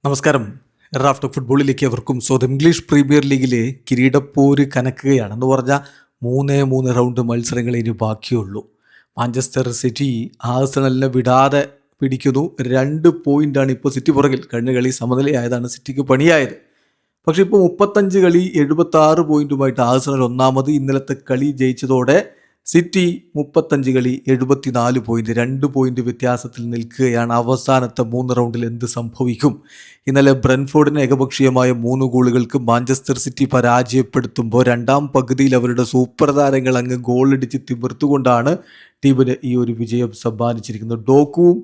നമസ്കാരം. റാഫ്റ്റ് ഫുട്ബോളിലേക്ക് അവർക്കും സ്വന്തം. ഇംഗ്ലീഷ് പ്രീമിയർ ലീഗിലെ കിരീടപ്പോര് കനക്കുകയാണ്. എന്ന് പറഞ്ഞാൽ 3 റൗണ്ട് മത്സരങ്ങൾ ഇനി ബാക്കിയുള്ളൂ. മാഞ്ചസ്റ്റർ സിറ്റി ആഴ്സണലിനെ വിടാതെ പിടിക്കുന്നു. 2 പോയിൻ്റാണ് ഇപ്പോൾ സിറ്റി പുറകിൽ. കഴിഞ്ഞ കളി സമനിലയായതാണ് സിറ്റിക്ക് പണിയായത്. പക്ഷേ ഇപ്പോൾ 35 കളി 76 പോയിൻറ്റുമായിട്ട് ആഴ്സണൽ ഒന്നാമത്. ഇന്നലത്തെ കളി ജയിച്ചതോടെ സിറ്റി 35 കളി 74 പോയിന്റ്, 2 പോയിന്റ് വ്യത്യാസത്തിൽ നിൽക്കുകയാണ്. അവസാനത്തെ 3 റൗണ്ടിൽ എന്ത് സംഭവിക്കും? ഇന്നലെ ബ്രെൻഫോർഡിന് ഏകപക്ഷീയമായ 3 ഗോളുകൾക്ക് മാഞ്ചസ്റ്റർ സിറ്റി പരാജയപ്പെടുത്തുമ്പോൾ രണ്ടാം പകുതിയിൽ അവരുടെ സൂപ്പർ താരങ്ങൾ അങ്ങ് ഗോളടിച്ച് തിമിർത്തുകൊണ്ടാണ് ടീമിന് ഈ ഒരു വിജയം സമ്മാനിച്ചിരിക്കുന്നത്. ഡോക്കുവും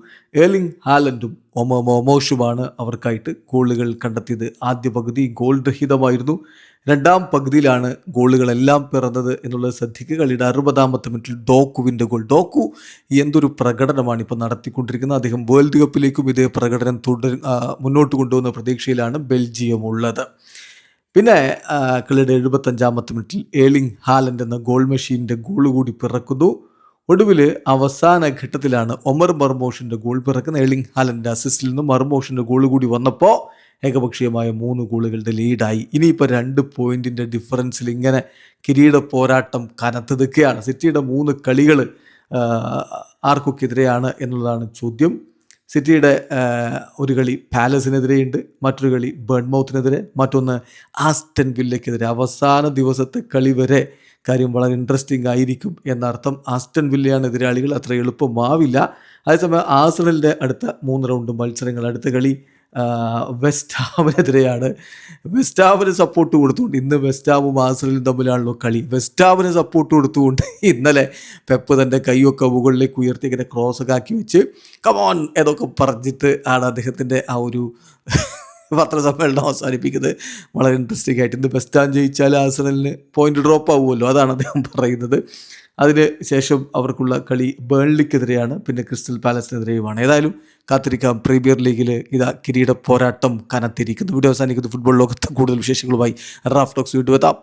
ഏർലിംഗ് ഹാലൻഡും ഒമോഷുമാണ് അവർക്കായിട്ട് ഗോളുകൾ കണ്ടെത്തിയത്. ആദ്യ പകുതി ഗോൾ രഹിതമായിരുന്നു. രണ്ടാം പകുതിയിലാണ് ഗോളുകളെല്ലാം പിറന്നത് എന്നുള്ളത് ശ്രദ്ധിക്കുക. കളിയുടെ 60-ാമത്തെ മിനിറ്റിൽ ഡോക്കുവിൻ്റെ ഗോൾ. ഡോക്കു എന്തൊരു പ്രകടനമാണ് ഇപ്പോൾ നടത്തിക്കൊണ്ടിരിക്കുന്നത്. അദ്ദേഹം വേൾഡ് കപ്പിലേക്കും ഇതേ പ്രകടനം മുന്നോട്ട് കൊണ്ടുപോകുന്ന പ്രതീക്ഷയിലാണ് ബെൽജിയം ഉള്ളത്. പിന്നെ കളിയുടെ 75-ാമത്തെ മിനിറ്റിൽ ഏർലിംഗ് ഹാലൻഡ് എന്ന ഗോൾ മെഷീൻ്റെ ഗോൾ കൂടി പിറക്കുന്നു. ഒടുവിൽ അവസാന ഘട്ടത്തിലാണ് ഒമർ മർമോഷിൻ്റെ ഗോൾ പിറക്കുന്ന. ഏർലിംഗ് ഹാലൻഡിൻ്റെ അസിസ്റ്റിൽ നിന്നും മർമോഷിൻ്റെ ഗോൾ കൂടി വന്നപ്പോൾ ഏകപക്ഷീയമായ 3 ഗോളുകളുടെ ലീഡായി. ഇനിയിപ്പോൾ 2 പോയിൻറ്റിൻ്റെ ഡിഫറൻസിൽ ഇങ്ങനെ കിരീട പോരാട്ടം കനത്തതൊക്കെയാണ്. സിറ്റിയുടെ 3 കളികൾ ആർക്കൊക്കെതിരെയാണ് എന്നുള്ളതാണ് ചോദ്യം. സിറ്റിയുടെ ഒരു കളി പാലസിനെതിരെയുണ്ട്, മറ്റൊരു കളി ബേൺമൗത്തിനെതിരെ, മറ്റൊന്ന് ആസ്റ്റൺ വില്ലയ്ക്കെതിരെ. അവസാന ദിവസത്തെ കളി വരെ കാര്യം വളരെ ഇൻട്രസ്റ്റിംഗ് ആയിരിക്കും എന്നർത്ഥം. ആസ്റ്റൺ വില്ലയാണ് എതിരാളികൾ, അത്ര എളുപ്പമാവില്ല. അതേസമയം ആഴ്സണലിൻ്റെ അടുത്ത 3 റൗണ്ട് മത്സരങ്ങൾ, അടുത്ത കളി വെസ്റ്റ് ഹാമിനെതിരെയാണ്. വെസ്റ്റ് ഹാമിന് സപ്പോർട്ട് കൊടുത്തുകൊണ്ട്, ഇന്ന് വെസ്റ്റ് ഹാമും ആഴ്സണലും തമ്മിലാണല്ലോ കളി. വെസ്റ്റ് ഹാമിന് സപ്പോർട്ട് കൊടുത്തുകൊണ്ട് ഇന്നലെ പെപ്പ് തൻ്റെ കൈയൊക്കെ മുകളിലേക്ക് ഉയർത്തി ഇങ്ങനെ ക്രോസൊക്കെ ആക്കി വെച്ച് കമോൺ എന്നൊക്കെ പറഞ്ഞിട്ട് ആണ് അദ്ദേഹത്തിൻ്റെ ആ ഒരു പത്രസമ്മേളനം അവസാനിപ്പിക്കുന്നത്. വളരെ ഇൻട്രസ്റ്റിംഗ് ആയിട്ട്. ഇന്ന് വെസ്റ്റ് ഹാം ജയിച്ചാൽ ആഴ്സണലിന് പോയിന്റ് ഡ്രോപ്പ് ആവുമല്ലോ, അതാണ് അദ്ദേഹം പറയുന്നത്. അതിന് ശേഷം അവർക്കുള്ള കളി ബേൺലിക്കെതിരെയാണ്, പിന്നെ ക്രിസ്റ്റൽ പാലസിനെതിരെയുമാണ്. ഏതായാലും കാത്തിരിക്കാം. പ്രീമിയർ ലീഗിൽ ഇതാ കിരീട പോരാട്ടം കനത്തിരിക്കുന്നു. വീഡിയോ അവസാനിക്കുന്നത്. ഫുട്ബോൾ ലോകത്ത് കൂടുതൽ വിശേഷങ്ങളുമായി റാഫ് ടോക്സ് വീണ്ടും എത്താം.